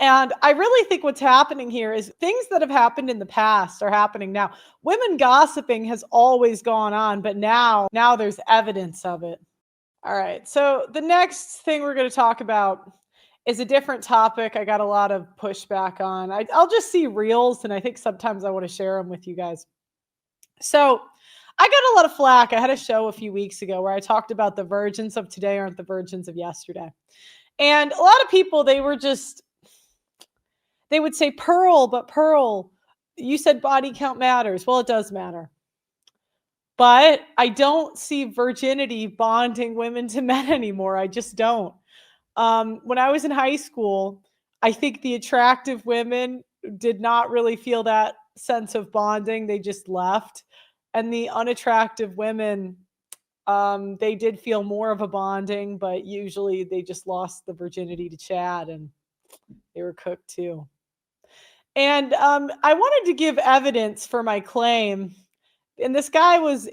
And I really think what's happening here is things that have happened in the past are happening now. Women gossiping has always gone on, but now there's evidence of it. All right. So the next thing we're going to talk about is a different topic. I got a lot of pushback on. I'll just see reels, and I think sometimes I want to share them with you guys. So I got a lot of flack. I had a show a few weeks ago where I talked about the virgins of today aren't the virgins of yesterday. And a lot of people, they would say, Pearl, you said body count matters. Well, it does matter. But I don't see virginity bonding women to men anymore. I just don't. When I was in high school, I think the attractive women did not really feel that sense of bonding. They just left. And the unattractive women, they did feel more of a bonding, but usually they just lost the virginity to Chad and they were cooked too. And I wanted to give evidence for my claim. And this girl was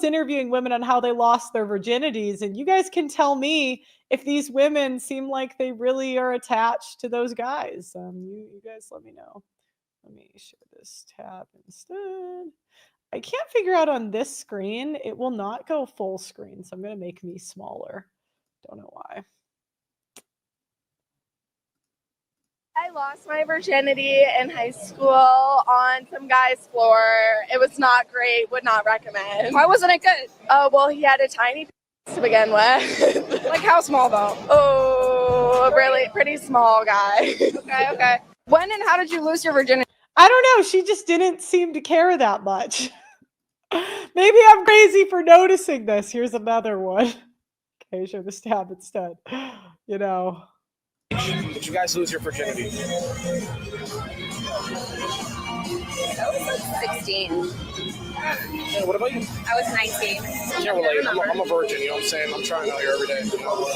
interviewing women on how they lost their virginities. And you guys can tell me if these women seem like they really are attached to those guys. You guys let me know. Let me share this tab instead. I can't figure out on this screen. It will not go full screen. So I'm going to make me smaller. Don't know why. I lost my virginity in high school on some guy's floor. It was not great. Would not recommend. Why wasn't it good? Oh, well, he had a tiny to begin with. Like how small though? Oh, a really pretty small guy. Okay. When and how did you lose your virginity? I don't know. She just didn't seem to care that much. Maybe I'm crazy for noticing this. Here's another one. Okay, show this tab instead. You know. Did you guys lose your virginity? I was like 16. Yeah, what about you? I was 19. Can't relate. I'm a virgin, you know what I'm saying? I'm trying out here every day.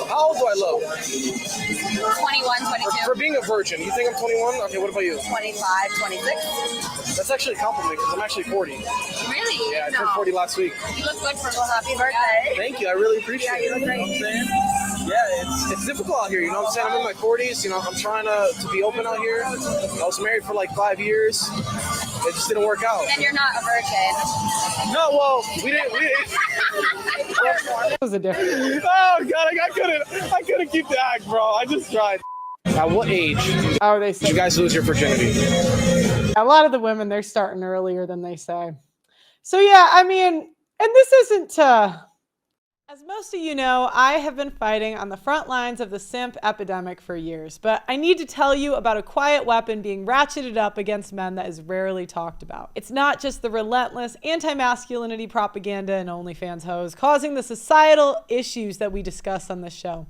How old do I look? 21, 22. For being a virgin, you think I'm 21? Okay, what about you? 25, 26. That's actually a compliment because I'm actually 40. Really? Yeah, I turned 40 last week. You look good for a happy birthday. Thank you. I really appreciate it. You look great. You know what I'm saying? Yeah, it's difficult out here, you know what I'm saying? I'm in my 40s, you know, I'm trying to be open out here. I was married for like 5 years. It just didn't work out. And you're not a virgin. No, well, we didn't. That was a different. Oh God, I couldn't keep the act, bro. I just tried. At what age did you guys lose your virginity? A lot of the women, they're starting earlier than they say. So yeah, I mean, and this isn't as most of you know, I have been fighting on the front lines of the simp epidemic for years, but I need to tell you about a quiet weapon being ratcheted up against men that is rarely talked about. It's not just the relentless anti-masculinity propaganda and OnlyFans hoes causing the societal issues that we discuss on this show.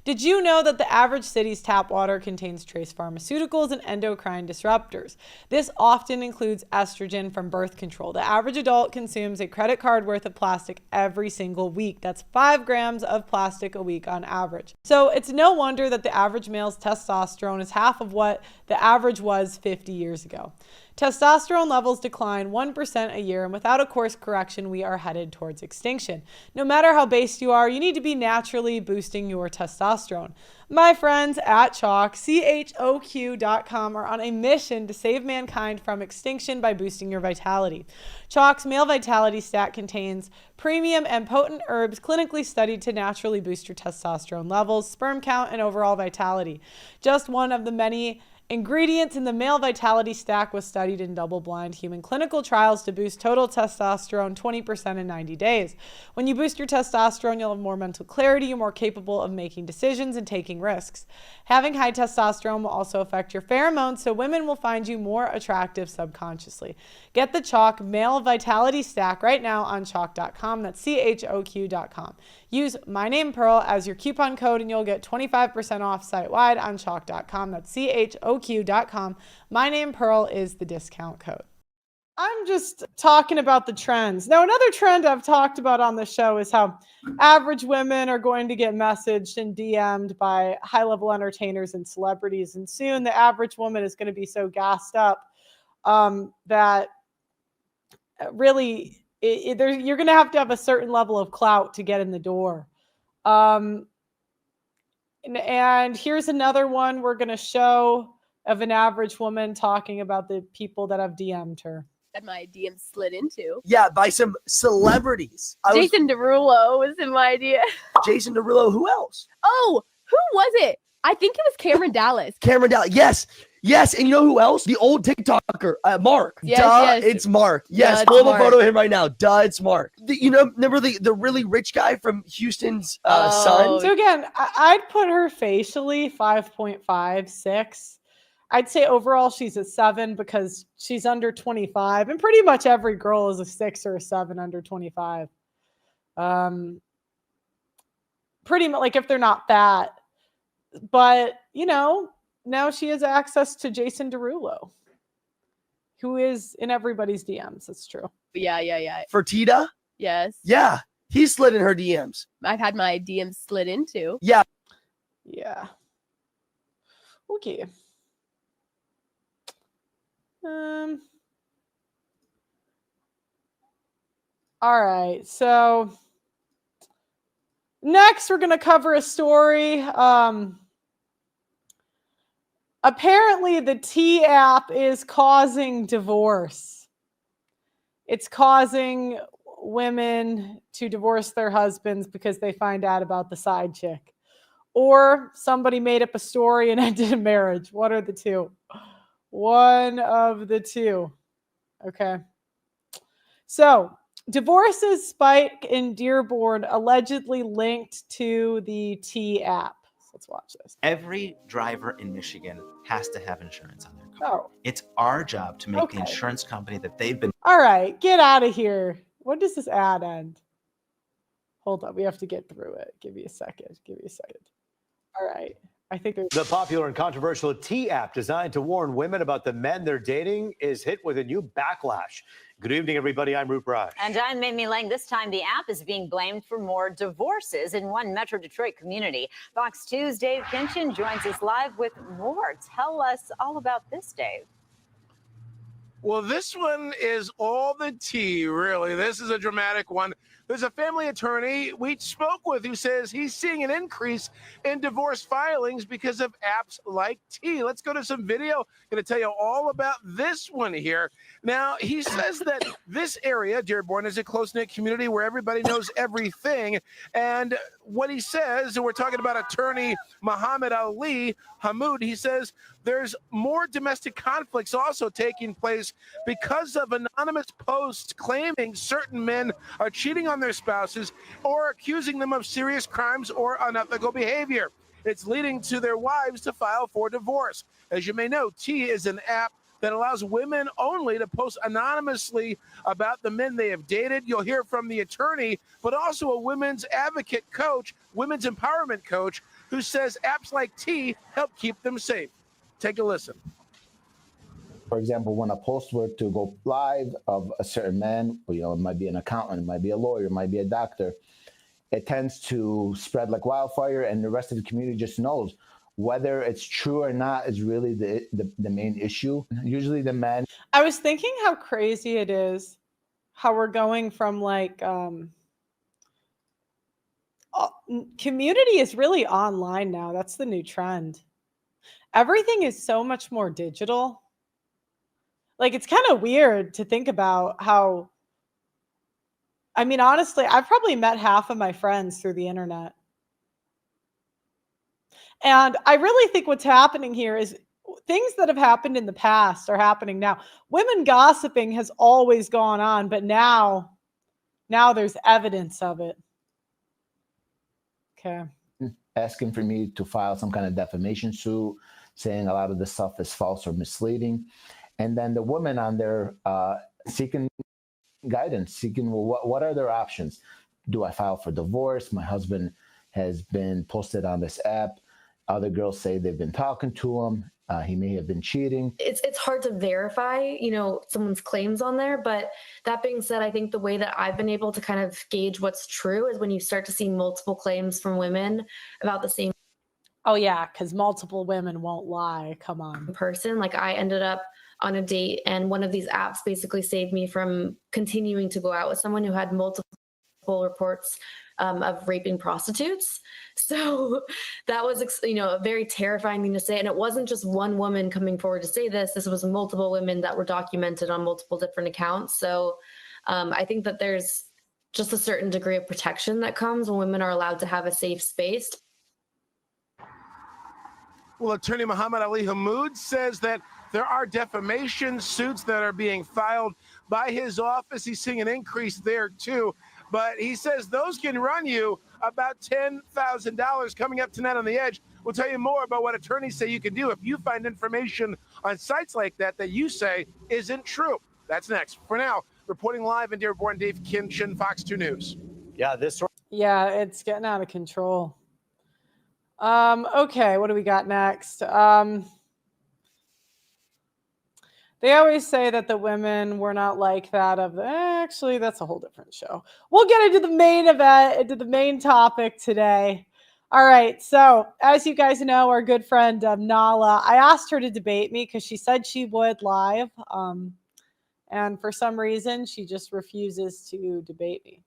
Did you know that the average city's tap water contains trace pharmaceuticals and endocrine disruptors? This often includes estrogen from birth control. The average adult consumes a credit card worth of plastic every single week. That's 5 grams of plastic a week on average. So it's no wonder that the average male's testosterone is half of what the average was 50 years ago. Testosterone levels decline 1% a year, and without a course correction, we are headed towards extinction. No matter how based you are, you need to be naturally boosting your testosterone. My friends at Chalk, CHOQ.com, are on a mission to save mankind from extinction by boosting your vitality. Chalk's Male Vitality Stack contains premium and potent herbs clinically studied to naturally boost your testosterone levels, sperm count, and overall vitality. Just one of the many ingredients in the Male Vitality Stack was studied in double-blind human clinical trials to boost total testosterone 20% in 90 days. When you boost your testosterone, you'll have more mental clarity, you're more capable of making decisions and taking risks. Having high testosterone will also affect your pheromones, so women will find you more attractive subconsciously. Get the Chalk Male Vitality Stack right now on Chalk.com. That's CHOQ.com. Use my name Pearl as your coupon code and you'll get 25% off site-wide on Chalk.com. That's CHOQ.com. My name Pearl is the discount code. I'm just talking about the trends. Now, another trend I've talked about on the show is how average women are going to get messaged and DM'd by high-level entertainers and celebrities. And soon the average woman is going to be so gassed up that really you're going to have a certain level of clout to get in the door. And And here's another one we're going to show of an average woman talking about the people that have DM'd her. That my DM slid into. Yeah, by some celebrities. Jason Derulo was in my DM. Jason Derulo, who else? Oh, who was it? I think it was Cameron Dallas. Cameron Dallas, yes. And you know who else? The old TikToker, Mark. Yes. It's Mark. Yes, It's pull the Mark. photo of him right now. It's Mark. Remember the really rich guy from Houston's son? So again, I'd put her facially 5.5, 6. I'd say overall she's a 7 because she's under 25, and pretty much every girl is a 6 or a 7 under 25. Pretty much, like, if they're not fat. But, now she has access to Jason Derulo, who is in everybody's DMs. That's true. Yeah. Fertitta? Yes. Yeah, he slid in her DMs. I've had my DMs slid into. Yeah. Okay. All right. So next we're going to cover a story. Apparently the T app is causing divorce. It's causing women to divorce their husbands because they find out about the side chick. Or somebody made up a story and ended a marriage. What are the two? One of the two. Okay. So, divorces spike in Dearborn allegedly linked to the T app. So let's watch this. Every driver in Michigan has to have insurance on their car. Oh. It's our job to make the insurance company that they've been. All right, get out of here. When does this ad end? Hold on, we have to get through it. Give me a second. All right. I think there's... The popular and controversial T app designed to warn women about the men they're dating is hit with a new backlash. Good evening, everybody. I'm Roop Raj. And I'm Mimi Lang. This time, the app is being blamed for more divorces in one Metro Detroit community. Fox 2's Dave Kinchin joins us live with more. Tell us all about this, Dave. Well, this one is all the tea, really. This is a dramatic one. There's a family attorney we spoke with who says he's seeing an increase in divorce filings because of apps like T. Let's go to some video. Going to tell you all about this one here. Now, he says that this area, Dearborn, is a close-knit community where everybody knows everything. And what he says, and we're talking about attorney Muhammad Ali Hamoud, he says there's more domestic conflicts also taking place because of anonymous posts claiming certain men are cheating on their spouses or accusing them of serious crimes or unethical behavior. It's leading to their wives to file for divorce. As you may know, T is an app that allows women only to post anonymously about the men they have dated. You'll hear from the attorney, but also a women's advocate coach, women's empowerment coach, who says apps like T help keep them safe. Take a listen. For example, when a post were to go live of a certain man, it might be an accountant, it might be a lawyer, it might be a doctor, it tends to spread like wildfire, and the rest of the community just knows. Whether it's true or not is really the main issue. Usually the men. I was thinking how crazy it is how we're going from community is really online now. That's the new trend. Everything is so much more digital. Like, it's kind of weird to think about how, I mean, honestly, I've probably met half of my friends through the internet. And I really think what's happening here is things that have happened in the past are happening now. Women gossiping has always gone on, but now there's evidence of it. Okay. Asking for me to file some kind of defamation suit, saying a lot of the stuff is false or misleading. And then the women on there seeking guidance, seeking, well, what are their options? Do I file for divorce? My husband has been posted on this app. Other girls say they've been talking to him. He may have been cheating. It's hard to verify, someone's claims on there. But that being said, I think the way that I've been able to kind of gauge what's true is when you start to see multiple claims from women about the same. Oh, yeah, because multiple women won't lie. Come on. Person. Like, I ended up on a date, and one of these apps basically saved me from continuing to go out with someone who had multiple reports of raping prostitutes. So that was, a very terrifying thing to say. And it wasn't just one woman coming forward to say this. This was multiple women that were documented on multiple different accounts. So I think that there's just a certain degree of protection that comes when women are allowed to have a safe space. Well, attorney Muhammad Ali Hamoud says that there are defamation suits that are being filed by his office. He's seeing an increase there, too. But he says those can run you about $10,000. Coming up tonight on The Edge, we'll tell you more about what attorneys say you can do if you find information on sites like that that you say isn't true. That's next. For now, reporting live in Dearborn, Dave Kinchin, Fox 2 News. Yeah, this. Yeah, it's getting out of control. Okay, what do we got next? They always say that the women were not like that actually, that's a whole different show. We'll get into the main event, into the main topic today. All right, so as you guys know, our good friend Nala, I asked her to debate me because she said she would live. And for some reason, she just refuses to debate me.